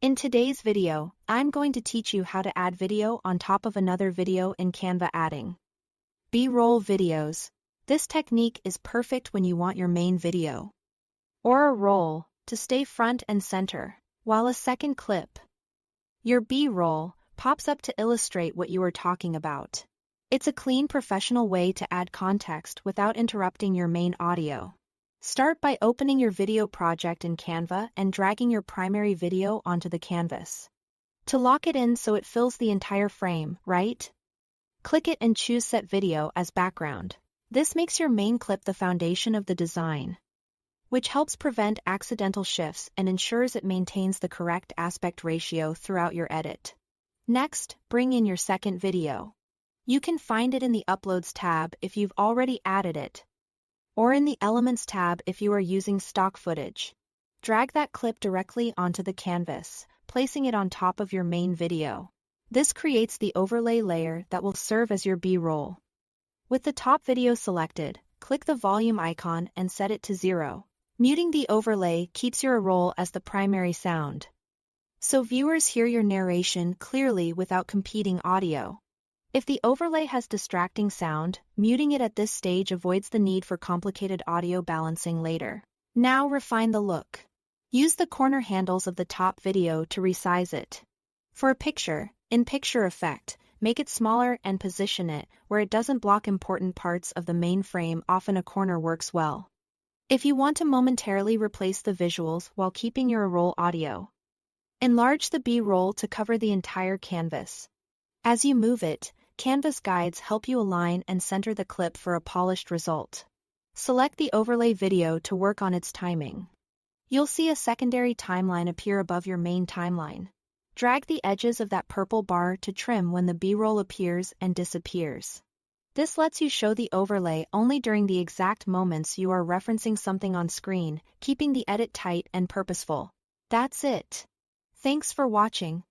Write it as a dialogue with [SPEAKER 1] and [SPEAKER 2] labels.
[SPEAKER 1] In today's video, I'm going to teach you how to add video on top of another video in Canva. Adding B-roll videos. This technique is perfect when you want your main video or a roll to stay front and center, while a second clip, your B-roll, pops up to illustrate what you are talking about. It's a clean, professional way to add context without interrupting your main audio. Start by opening your video project in Canva and dragging your primary video onto the canvas. To lock it in so it fills the entire frame, right? Click it and choose Set Video as background. This makes your main clip the foundation of the design, which helps prevent accidental shifts and ensures it maintains the correct aspect ratio throughout your edit. Next, bring in your second video. You can find it in the Uploads tab if you've already added it, or in the Elements tab if you are using stock footage. Drag that clip directly onto the canvas, placing it on top of your main video. This creates the overlay layer that will serve as your B-roll. With the top video selected, click the volume icon and set it to 0. Muting the overlay keeps your roll as the primary sound, so viewers hear your narration clearly without competing audio. If the overlay has distracting sound, muting it at this stage avoids the need for complicated audio balancing later. Now refine the look. Use the corner handles of the top video to resize it. For a picture, in Picture Effect, make it smaller and position it where it doesn't block important parts of the main frame. Often a corner works well. If you want to momentarily replace the visuals while keeping your roll audio, enlarge the B-roll to cover the entire canvas. As you move it, Canvas guides help you align and center the clip for a polished result. Select the overlay video to work on its timing. You'll see a secondary timeline appear above your main timeline. Drag the edges of that purple bar to trim when the B-roll appears and disappears. This lets you show the overlay only during the exact moments you are referencing something on screen, keeping the edit tight and purposeful. That's it. Thanks for watching.